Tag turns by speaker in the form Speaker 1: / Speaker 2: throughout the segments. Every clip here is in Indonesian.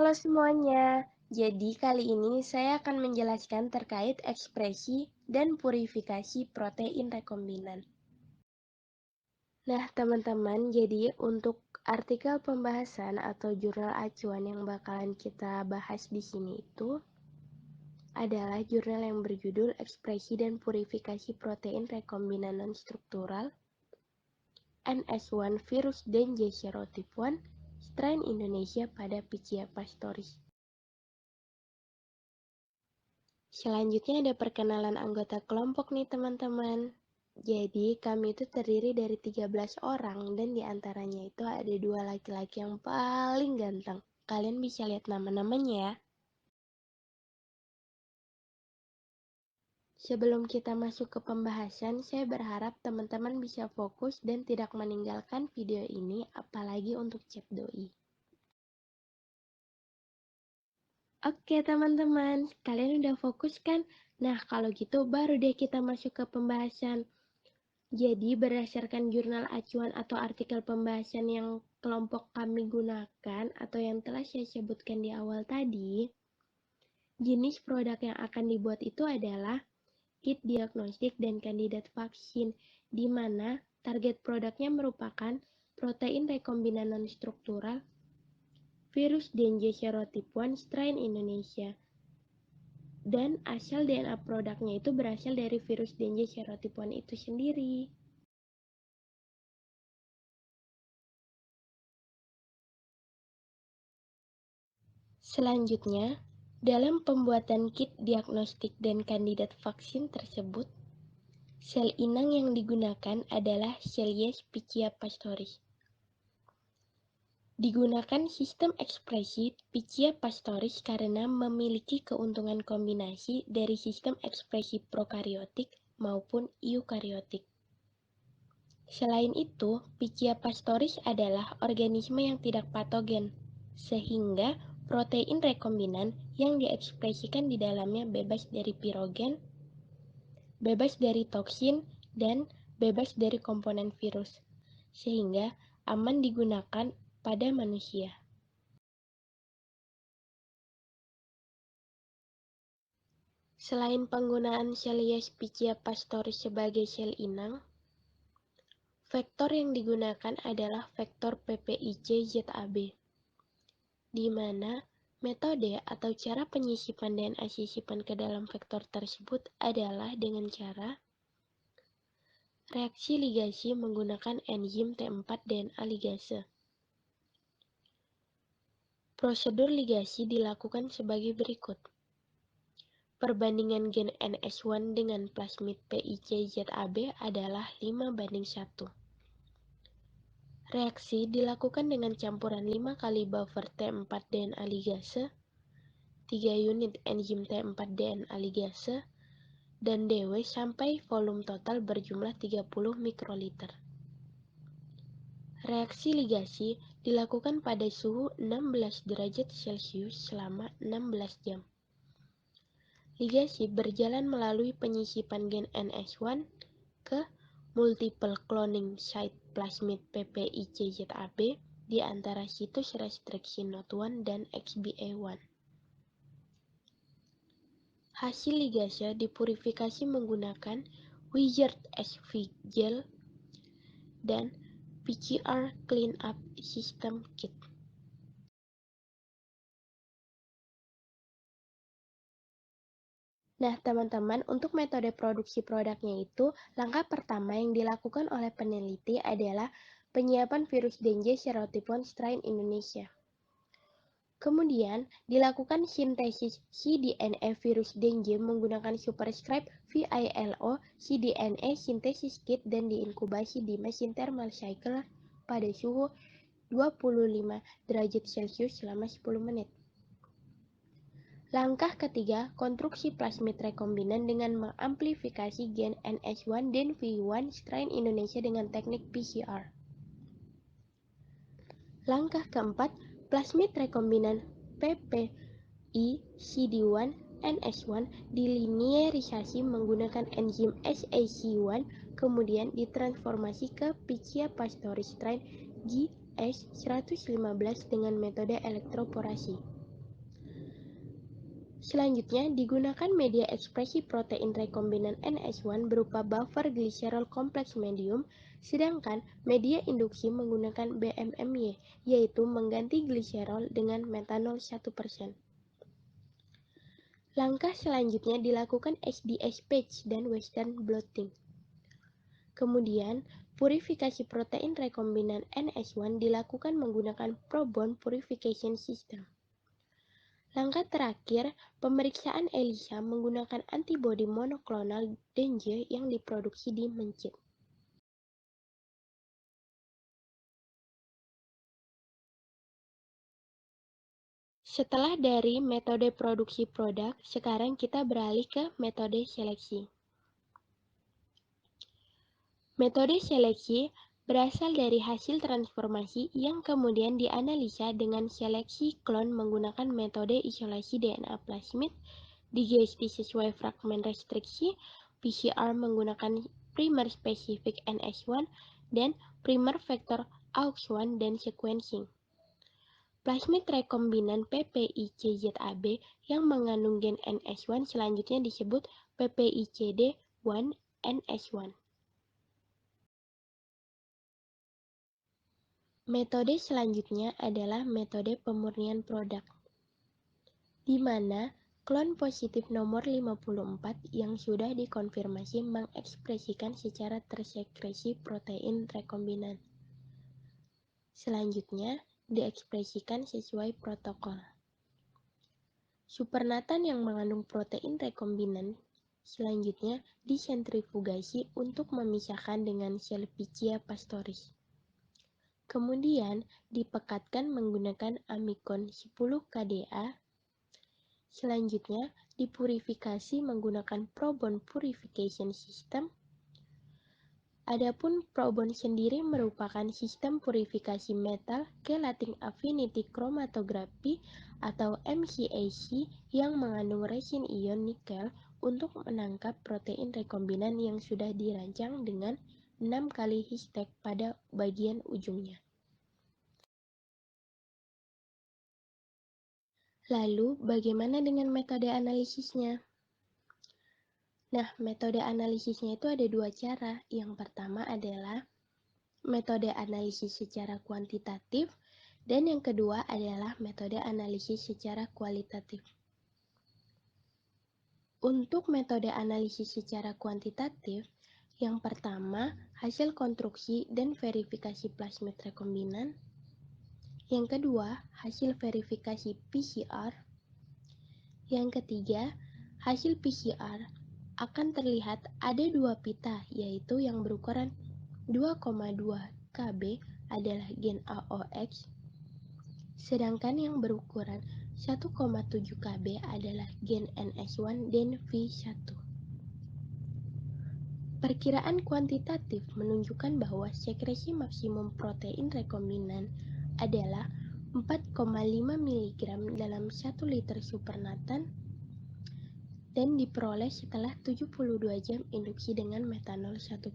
Speaker 1: Halo semuanya, jadi kali ini saya akan menjelaskan terkait ekspresi dan purifikasi protein rekombinan. Nah, teman-teman, jadi untuk artikel pembahasan atau jurnal acuan yang bakalan kita bahas di sini itu adalah jurnal yang berjudul Ekspresi dan Purifikasi Protein Rekombinan Non-Struktural NS1 Virus Dengue Serotype 1 Strain Indonesia pada Pichia pastoris. Selanjutnya ada perkenalan anggota kelompok nih teman-teman. Jadi kami itu terdiri dari 13 orang dan diantaranya itu ada 2 laki-laki yang paling ganteng. Kalian bisa lihat nama-namanya ya. Sebelum kita masuk ke pembahasan, saya berharap teman-teman bisa fokus dan tidak meninggalkan video ini, apalagi untuk chat doi. Oke teman-teman, kalian udah fokus kan? Nah kalau gitu baru deh kita masuk ke pembahasan. Jadi berdasarkan jurnal acuan atau artikel pembahasan yang kelompok kami gunakan atau yang telah saya sebutkan di awal tadi, jenis produk yang akan dibuat itu adalah kit diagnostik dan kandidat vaksin, di mana target produknya merupakan protein rekombinan non-struktural virus Dengue serotype 1 strain Indonesia. Dan asal DNA produknya itu berasal dari virus Dengue serotype 1 itu sendiri. Selanjutnya, dalam pembuatan kit diagnostik dan kandidat vaksin tersebut, sel inang yang digunakan adalah Pichia pastoris. Digunakan sistem ekspresi Pichia pastoris karena memiliki keuntungan kombinasi dari sistem ekspresi prokariotik maupun eukariotik. Selain itu, Pichia pastoris adalah organisme yang tidak patogen, sehingga protein rekombinan yang diekspresikan di dalamnya bebas dari pirogen, bebas dari toksin, dan bebas dari komponen virus, sehingga aman digunakan pada manusia. Selain penggunaan sel Escherichia pastoris sebagai sel inang, vektor yang digunakan adalah vektor PPIC-ZAB, di mana metode atau cara penyisipan DNA sisipan ke dalam vektor tersebut adalah dengan cara reaksi ligasi menggunakan enzim T4 DNA ligase. Prosedur ligasi dilakukan sebagai berikut. Perbandingan gen NS1 dengan plasmid PIC-ZAB adalah 5:1. Reaksi dilakukan dengan campuran 5 kali buffer T4 DNA ligase, 3 unit enzim T4 DNA ligase, dan DW sampai volume total berjumlah 30 mikroliter. Reaksi ligasi dilakukan pada suhu 16 derajat Celcius selama 16 jam. Ligasi berjalan melalui penyisipan gen NS1 ke multiple cloning site plasmid PPIC-ZAB di antara situs restriksi NOT1 dan XBA1. Hasil ligase dipurifikasi menggunakan Wizard SV Gel dan PCR Cleanup System Kit. Nah, teman-teman, untuk metode produksi produknya itu, langkah pertama yang dilakukan oleh peneliti adalah penyiapan virus Dengue serotype 1 strain Indonesia. Kemudian, dilakukan sintesis cDNA virus Dengue menggunakan superscribe VILO cDNA sintesis kit dan diinkubasi di mesin thermal cycle pada suhu 25 derajat Celcius selama 10 menit. Langkah ketiga, konstruksi plasmid rekombinan dengan mengamplifikasi gen NS1 dan V1 strain Indonesia dengan teknik PCR. Langkah keempat, plasmid rekombinan PPI CD1 NS1 dilinearisasi menggunakan enzim SAC1, kemudian ditransformasi ke Pichia pastoris strain GS115 dengan metode elektroporasi. Selanjutnya, digunakan media ekspresi protein rekombinan NS1 berupa buffer glycerol kompleks medium, sedangkan media induksi menggunakan BMMY, yaitu mengganti gliserol dengan metanol 1%. Langkah selanjutnya dilakukan HDS patch dan Western blotting. Kemudian, purifikasi protein rekombinan NS1 dilakukan menggunakan Probond Purification System. Langkah terakhir, pemeriksaan ELISA menggunakan antibodi monoklonal Denge yang diproduksi di Mencit. Setelah dari metode produksi produk, sekarang kita beralih ke metode seleksi. Metode seleksi berasal dari hasil transformasi yang kemudian dianalisa dengan seleksi klon menggunakan metode isolasi DNA plasmid, digesti sesuai fragmen restriksi, PCR menggunakan primer spesifik NS1, dan primer vektor AUX1 dan sequencing. Plasmid rekombinan PPICZAB yang mengandung gen NS1 selanjutnya disebut PPICD1-NS1. Metode selanjutnya adalah metode pemurnian produk, di mana klon positif nomor 54 yang sudah dikonfirmasi mengekspresikan secara tersekresi protein rekombinan. Selanjutnya, diekspresikan sesuai protokol. Supernatan yang mengandung protein rekombinan selanjutnya disentrifugasi untuk memisahkan dengan sel Pichia pastoris. Kemudian dipekatkan menggunakan amikon 10 KDA. Selanjutnya dipurifikasi menggunakan Probond Purification System. Adapun Probond sendiri merupakan sistem purifikasi metal chelating affinity chromatography atau MCAC yang mengandung resin ion nikel untuk menangkap protein rekombinan yang sudah dirancang dengan 6 kali Histec pada bagian ujungnya. Lalu, bagaimana dengan metode analisisnya? Nah, metode analisisnya itu ada dua cara. Yang pertama adalah metode analisis secara kuantitatif, dan yang kedua adalah metode analisis secara kualitatif. Untuk metode analisis secara kuantitatif, yang pertama, hasil konstruksi dan verifikasi plasmid rekombinan. Yang kedua, hasil verifikasi PCR. Yang ketiga, hasil PCR akan terlihat ada dua pita, yaitu yang berukuran 2,2 kb adalah gen AOX, sedangkan yang berukuran 1,7 kb adalah gen NS1 dan V1. Perkiraan kuantitatif menunjukkan bahwa sekresi maksimum protein rekombinan adalah 4,5 mg dalam 1 liter supernatan dan diperoleh setelah 72 jam induksi dengan metanol 1%.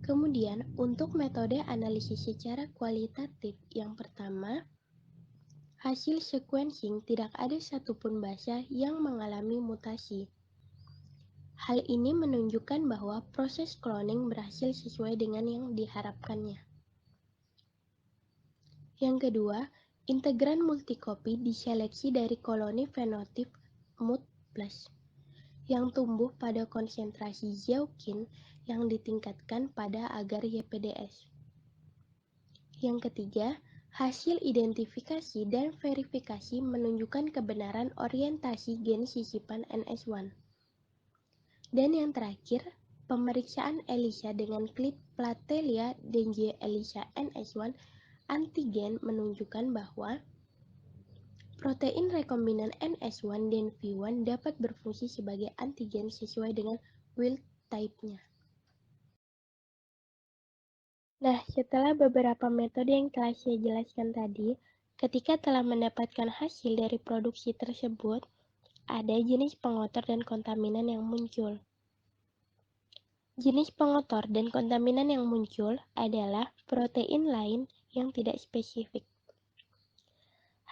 Speaker 1: Kemudian, untuk metode analisis secara kualitatif yang pertama, hasil sequencing tidak ada satupun basa yang mengalami mutasi. Hal ini menunjukkan bahwa proses cloning berhasil sesuai dengan yang diharapkannya. Yang kedua, integran multikopi diseleksi dari koloni fenotip MUT+, yang tumbuh pada konsentrasi zeukin yang ditingkatkan pada agar YPDS. Yang ketiga, hasil identifikasi dan verifikasi menunjukkan kebenaran orientasi gen sisipan NS1. Dan yang terakhir, pemeriksaan ELISA dengan klit Platelia Denge ELISA NS1 antigen menunjukkan bahwa protein rekombinan NS1 dan V1 dapat berfungsi sebagai antigen sesuai dengan wild type-nya. Nah, setelah beberapa metode yang telah saya jelaskan tadi, ketika telah mendapatkan hasil dari produksi tersebut, ada jenis pengotor dan kontaminan yang muncul. Jenis pengotor dan kontaminan yang muncul adalah protein lain yang tidak spesifik.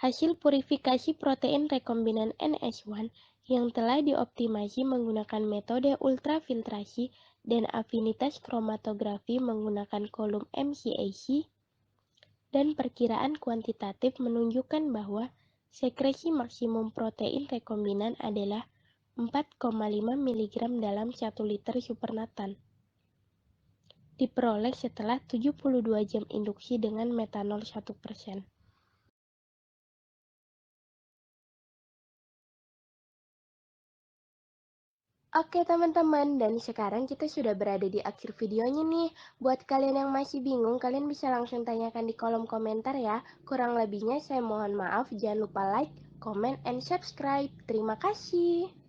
Speaker 1: Hasil purifikasi protein rekombinan NS1 yang telah dioptimasi menggunakan metode ultrafiltrasi dan afinitas kromatografi menggunakan kolom MCAC dan perkiraan kuantitatif menunjukkan bahwa sekresi maksimum protein rekombinan adalah 4,5 mg dalam 1 liter supernatan. Diperoleh setelah 72 jam induksi dengan metanol 1%. Oke teman-teman, dan sekarang kita sudah berada di akhir videonya nih. Buat kalian yang masih bingung, kalian bisa langsung tanyakan di kolom komentar ya. Kurang lebihnya saya mohon maaf, jangan lupa like, comment, and subscribe. Terima kasih.